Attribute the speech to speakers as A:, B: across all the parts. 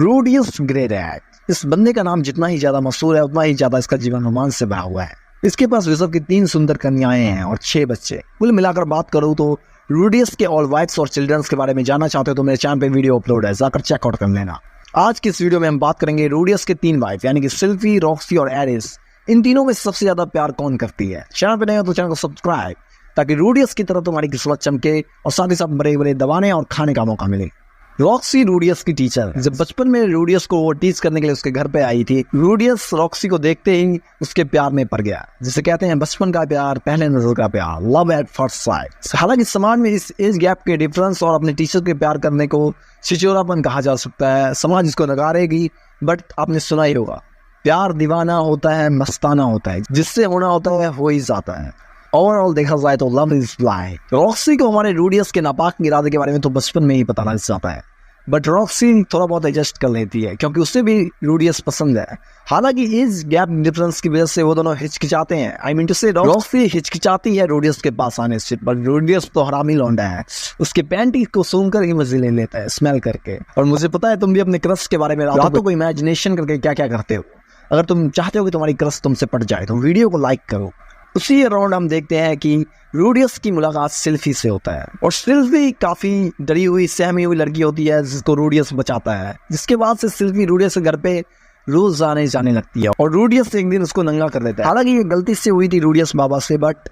A: रूडियस grey rat, इस बंदे का नाम जितना ही ज्यादा मशहूर है उतना ही ज्यादा इसका जीवन रोमांच से भरा हुआ है। इसके पास ऋषभ की 3 सुंदर कन्याएं हैं और 6 बच्चे। कुल मिलाकर बात करूं तो रूडियस के ऑल वाइफ्स और चिल्ड्रंस के बारे में जानना चाहते हो तो मेरे चैनल पे वीडियो अपलोड है, जाकर चेकआउट कर लेना। आज की इस वीडियो में हम बात करेंगे रूडियस के 3 वाइफ यानी कि सिल्फी, रॉक्सी और एरिस। इन तीनों में सबसे ज्यादा प्यार कौन करती है। चैनल पे नए हो तो चैनल को सब्सक्राइब, ताकि रूडियस की तरह तुम्हारी किस्मत चमके और साथ ही साथ बड़े बड़े दबाने और खाने का मौका मिले। रॉक्सी रूडियस की टीचर, जब बचपन में रूडियस को वो टीच करने के लिए उसके घर पे आई थी, रूडियस रॉक्सी को देखते ही उसके प्यार में पड़ गया, जिसे कहते हैं बचपन का प्यार, पहले नजर का प्यार, लव एट फर्स्ट साइट। हालांकि समाज में इस एज गैप के डिफरेंस और अपने टीचर के प्यार करने को छिचोरापन कहा जा सकता है। समाज इसको नकारेगी, बट आपने सुना ही होगा, प्यार दीवाना होता है, मस्ताना होता है, जिससे होना होता है हो ही जाता है। ओवरऑल देखा जाए तो लव इज ब्लाइंड। रॉक्सी को हमारे रूडियस के नापाक इरादे के बारे में तो बचपन में ही पता लग जाता है, बट रॉक्सी थोड़ा बहुत एडजस्ट कर लेती है क्योंकि उसे भी रूडियस पसंद है। हालांकि इस गैप डिफरेंस की वजह से वो दोनों हिचकिचाते हैं। आई मीन टू से रॉक्सी हिचकिचाती है रूडियस के पास आने से, पर रूडियस तो हरामी लौंडा है, उसके पैंटी को सूंघ कर ही मजे ले लेता है, स्मेल करके। और मुझे पता है तुम भी अपने क्रश के बारे में रातों को इमेजिनेशन करके क्या क्या करते हो। अगर तुम चाहते हो कि तुम्हारी क्रश तुमसे पट जाए तो वीडियो को लाइक करो। उसी अराउंड हम देखते हैं कि रूडियस की मुलाकात सिल्फी से होता है और सिल्फी काफी डरी हुई सहमी हुई लड़की होती है जिसको रूडियस बचाता है। जिसके बाद से सिल्फी रूडियस के घर पे रोज जाने लगती है और रूडियस एक दिन उसको नंगा कर देता है। हालांकि ये गलती से हुई थी रूडियस बाबा से, बट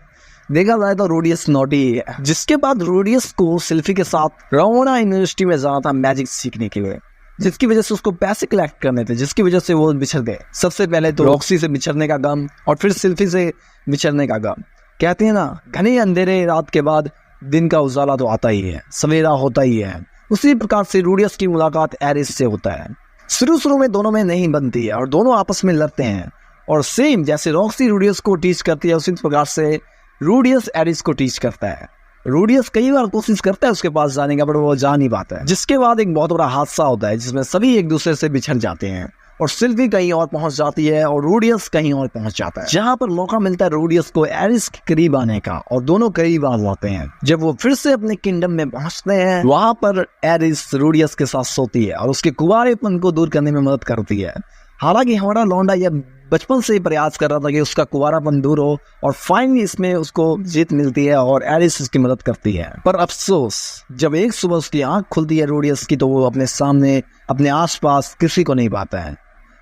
A: देखा जाए तो रूडियस नॉटी है। जिसके बाद रूडियस को सिल्फी के साथ रमोना यूनिवर्सिटी में जाना था मैजिक सीखने के लिए, जिसकी वजह से उसको पैसे कलेक्ट करने थे, जिसकी वजह से वो बिछड़ गए। सबसे पहले तो रॉक्सी से बिछड़ने का गम और फिर सिल्फी से बिछड़ने का गम। कहते हैं ना, घने अंधेरे रात के बाद दिन का उजाला तो आता ही है, सवेरा होता ही है। उसी प्रकार से रूडियस की मुलाकात एरिस से होता है। शुरू में दोनों में नहीं बनती है और दोनों आपस में लड़ते हैं, और सेम जैसे रॉक्सी रूडियस को टीच करती है उसी प्रकार से रूडियस एरिस को टीच करता है। रूडियस कई बार कोशिश करता है उसके पास जाने का, बट वो जा नहीं पाता है। जिसके बाद एक बहुत बड़ा हादसा होता है जिसमें सभी एक दूसरे से बिछड़ जाते हैं और सिल्फी कहीं और पहुंच जाती है और रूडियस कहीं और पहुंच जाता है। जहां पर मौका मिलता है रूडियस को एरिस के करीब आने का और दोनों करीब आ जाते हैं। जब वो फिर से अपने किंगडम में पहुंचते हैं, वहां पर एरिस रूडियस के साथ सोती है और उसके कुंवारेपन को दूर करने में मदद करती है। हालांकि हमारा लौंडा यह बचपन से ही प्रयास कर रहा था कि उसका कुंवारापन दूर हो, और फाइनली इसमें उसको जीत मिलती है और एरिस उसकी मदद करती है। पर अफसोस, जब एक सुबह उसकी आंख खुलती है रूडियस की, तो वो अपने सामने अपने आसपास किसी को नहीं पाता है।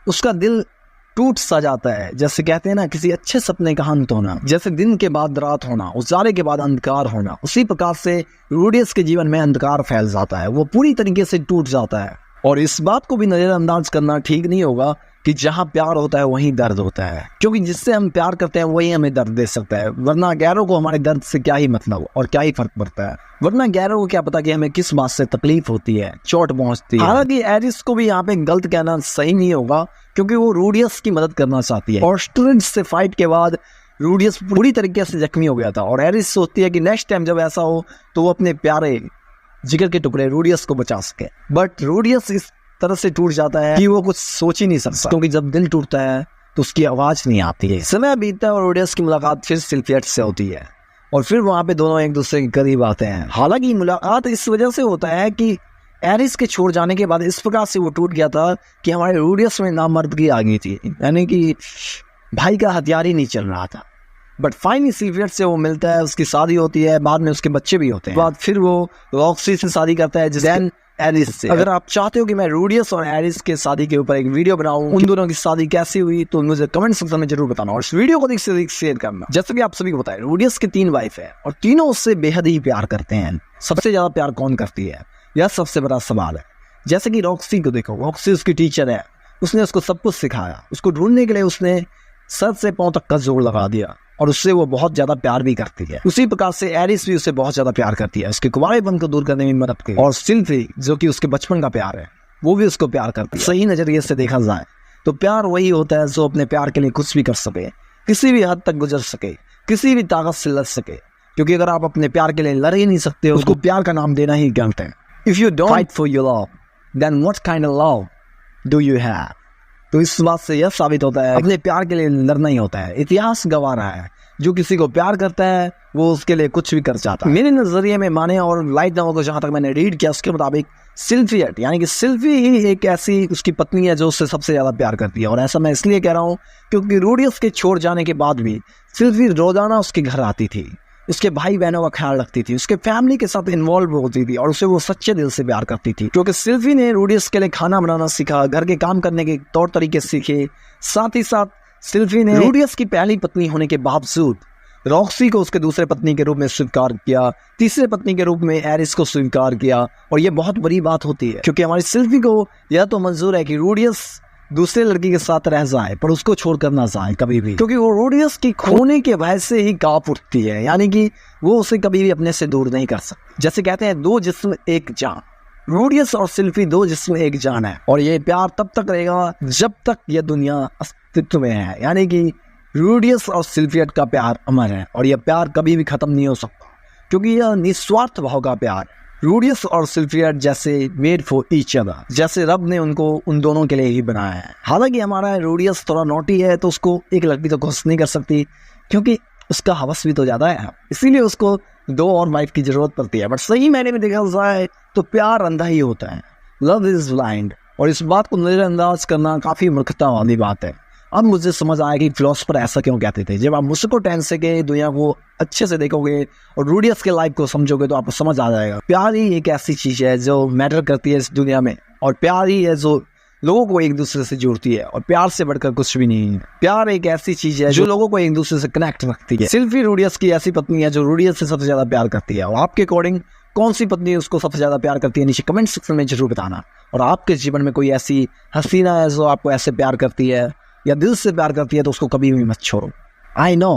A: उसका दिल टूट सा जाता है, जैसे कहते हैं ना किसी अच्छे सपने का अंत होना, जैसे दिन के बाद रात होना, उजाले के बाद अंधकार होना। उसी प्रकार से रूडियस के जीवन में अंधकार फैल जाता है, वो पूरी तरीके से टूट जाता है। और इस बात को भी नजरअंदाज करना ठीक नहीं होगा कि जहां प्यार होता है वहीं दर्द होता है, क्योंकि जिससे हम प्यार करते हैं वही हमें दर्द दे सकता है। वरना गैरों को हमारे दर्द से क्या ही मतलब और क्या ही फर्क पड़ता है। वरना गैरों को क्या पता कि हमें किस बात से तकलीफ होती है, चोट पहुंचती है। हालांकि एरिस को भी यहाँ पे गलत कहना सही नहीं होगा, क्योंकि वो रूडियस की मदद करना चाहती है। और स्टूडेंट्स से फाइट के बाद रूडियस पूरी तरीके से जख्मी हो गया था और एरिस सोचती है कि नेक्स्ट टाइम जब ऐसा हो तो वो अपने प्यारे जिगर के टुकड़े रूडियस को बचा सके। बट रूडियस इस तरह से टूट जाता है कि वो कुछ सोच ही नहीं सकता, क्योंकि जब दिल टूटता है तो उसकी आवाज नहीं आती है। समय बीतता है और रूडियस की मुलाकात फिर सिल्फियट से होती है और फिर वहां पे दोनों एक दूसरे के करीब आते हैं। हालांकि मुलाकात इस वजह से होता है कि एरिस के छोड़ जाने के बाद इस प्रकार से वो टूट गया था कि हमारे रूडियस में नामर्दगी आ गई थी, यानी कि भाई का हथियार ही नहीं चल रहा था। बट फाइनली सिल्फियट से वो मिलता है, उसकी शादी होती है, बाद में उसके बच्चे भी होते हैं। बाद फिर वो रॉक्सी से शादी करता है, देन एरिस से। अगर आप चाहते हो कि मैं रूडियस और एरिस के शादी के ऊपर एक वीडियो बनाऊं, उन दोनों की शादी कैसी हुई, तो मुझे कमेंट सेक्शन में जरूर बताना और इस वीडियो को अधिक से अधिक शेयर करना। जैसे कि आप सभी को पता है, रूडियस की 3 वाइफ है और तीनों उससे बेहद ही प्यार करते हैं। सबसे ज्यादा प्यार कौन करती है, यह सबसे बड़ा सवाल है। जैसे कि रॉक्सी को देखो, रॉक्सी उसकी टीचर है, उसने उसको सब कुछ सिखाया, उसको ढूंढने के लिए उसने सर से पांव तक का जोर लगा दिया और उससे वो बहुत ज्यादा प्यार भी करती है। उसी प्रकार से एरिस भी उससे बहुत ज्यादा प्यार करती है, उसके कुंवारेपन को दूर करने में मदद की। और सिल्फी जो कि उसके बचपन का प्यार है, वो भी उसको प्यार करती है। सही नजरिए से देखा जाए तो प्यार वही होता है जो अपने प्यार के लिए कुछ भी कर सके, किसी भी हद तक गुजर सके, किसी भी ताकत से लड़ सके। क्योंकि अगर आप अपने प्यार के लिए लड़ ही नहीं सकते, उसको प्यार का नाम देना ही गलत है। If you don't fight for your love, then what kind of love do you have. तो इस बात से यह साबित होता है अपने प्यार के लिए लड़ना ही होता है। इतिहास गवाह रहा है जो किसी को प्यार करता है वो उसके लिए कुछ भी कर जाता है। मेरे नजरिए में माने और लाइट नामों को जहां तक मैंने रीड किया उसके मुताबिक सिल्फियट यानी कि सिल्फी ही एक ऐसी उसकी पत्नी है जो उससे सबसे ज्यादा प्यार करती है। और ऐसा मैं इसलिए कह रहा हूँ क्योंकि रूडियस के छोड़ जाने के बाद भी सिल्फी रोजाना उसके घर आती थी, उसके भाई बहनों का ख्याल रखती थी, उसके फैमिली के साथ इन्वॉल्व होती थी और उसे वो सच्चे दिल से प्यार करती थी। क्योंकि सिल्फी ने रूडियस के लिए खाना बनाना सीखा, घर के काम करने के तौर तरीके सीखे। साथ ही साथ सिल्फी ने रूडियस की पहली पत्नी होने के बावजूद रॉक्सी को उसके दूसरे पत्नी के रूप में स्वीकार किया, तीसरे पत्नी के रूप में एरिस को स्वीकार किया। और ये बहुत बड़ी बात होती है क्योंकि हमारी सिल्फी को यह तो मंजूर है कि रूडियस दूसरे लड़की के साथ रह जाए पर उसको छोड़कर ना जाए कभी भी, क्योंकि वो रूडियस की खोने के भय से ही कांप उठती है, यानी कि वो उसे कभी भी अपने से दूर नहीं कर सकती। जैसे कहते हैं दो जिस्म एक जान, रूडियस और सिल्फी दो जिस्म एक जान है। और ये प्यार तब तक रहेगा जब तक यह दुनिया अस्तित्व में है, यानी कि रूडियस और सिल्फियट का प्यार अमर है और यह प्यार कभी भी खत्म नहीं हो सकता क्योंकि यह निस्वार्थ भाव का प्यार। रूडियस और सिल्फियट जैसे मेड फॉर ईच अदर, जैसे रब ने उनको उन दोनों के लिए ही बनाया है। हालांकि हमारा रूडियस थोड़ा नॉटी है तो उसको एक लड़की तो खुश नहीं कर सकती क्योंकि उसका हवस भी तो ज्यादा है, इसीलिए उसको दो और वाइफ की जरूरत पड़ती है। बट सही मैंने में देखा जाए तो प्यार अंधा ही होता है, लव इज ब्लाइंड। और इस बात को नजरअंदाज करना काफी मूर्खता वाली बात है। अब मुझे समझ आया कि फिलोसफर ऐसा क्यों कहते थे। जब आप मुस्को टेंसे के दुनिया को अच्छे से देखोगे और रूडियस के लाइफ को समझोगे तो आपको समझ आ जाएगा प्यार ही एक ऐसी चीज है जो मैटर करती है इस दुनिया में, और प्यार ही है जो लोगों को एक दूसरे से जोड़ती है, और प्यार से बढ़कर कुछ भी नहीं है। प्यार एक ऐसी चीज है जो लोगों को एक दूसरे से कनेक्ट रखती है। सिल्फी रूडियस की ऐसी पत्नी है जो रूडियस से सबसे ज्यादा प्यार करती है। और आपके अकॉर्डिंग कौन सी पत्नी उसको सबसे ज्यादा प्यार करती है नीचे कमेंट सेक्शन में जरूर बताना। और आपके जीवन में कोई ऐसी हसीना है जो आपको ऐसे प्यार करती है या दिल से प्यार करती है तो उसको कभी भी मत छोड़ो। I know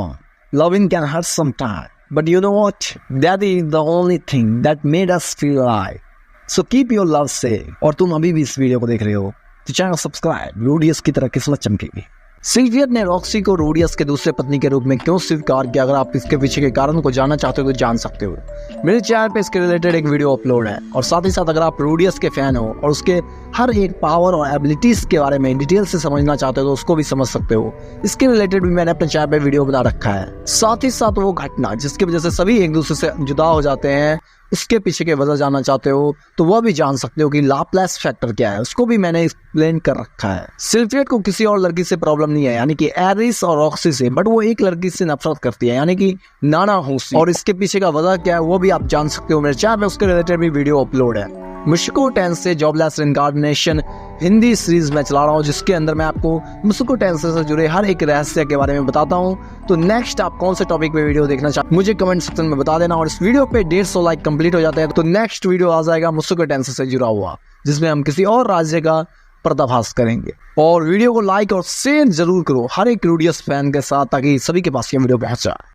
A: loving can hurt sometimes, but you know what? That is the only thing that made us feel alive. So keep your love safe. और तुम अभी भी इस वीडियो को देख रहे हो तो चैनल सब्सक्राइब, रूडियस की तरह किस्मत चमकेगी। सिल्फियट ने रॉक्सी को रूडियस के दूसरे पत्नी के रूप में क्यों स्वीकार किया, अगर आप इसके पीछे के कारण को जानना चाहते हो तो जान सकते हो। मेरे चैनल पे इसके रिलेटेड एक वीडियो अपलोड है। और साथ ही साथ अगर आप रूडियस के फैन हो और उसके हर एक पावर और एबिलिटीज के बारे में डिटेल से समझना चाहते हो तो उसको भी समझ सकते हो। इसके रिलेटेड भी मैंने अपने चैनल पे वीडियो बना रखा है। साथ ही साथ वो घटना जिसकी वजह से सभी एक दूसरे से जुदा हो जाते हैं, इसके पीछे के वजह जानना चाहते हो तो वह भी जान सकते हो कि लाप्लास फैक्टर क्या है, उसको भी मैंने एक्सप्लेन कर रखा है। सिल्फियट को किसी और लड़की से प्रॉब्लम नहीं है, यानी कि एरिस और रॉक्सी से, बट वो एक लड़की से नफरत करती है, यानी कि नाना हुसी। और इसके पीछे का वजह क्या है वो भी आप जान सकते हो। मेरे चैनल पे उसके रिलेटेड भी वीडियो अपलोड है। मुस्को टेंसे जॉबलेस रिइंकार्नेशन हिंदी सीरीज में चला रहा हूँ जिसके अंदर मैं आपको मुस्को टेंसे से जुड़े हर एक रहस्य के बारे में बताता हूँ। तो नेक्स्ट आप कौन से टॉपिक पे वीडियो देखना चाहते मुझे कमेंट सेक्शन में बता देना। और इस वीडियो पे 150 लाइक कंप्लीट हो जाते हैं तो नेक्स्ट वीडियो आ जाएगा मुस्को टेंसे से जुड़ा हुआ, जिसमें हम किसी और राज्य का पर्दाफाश करेंगे। और वीडियो को लाइक और शेयर जरूर करो हर एक रूडियस फैन के साथ ताकि सभी के पास ये वीडियो पहुंच जाए।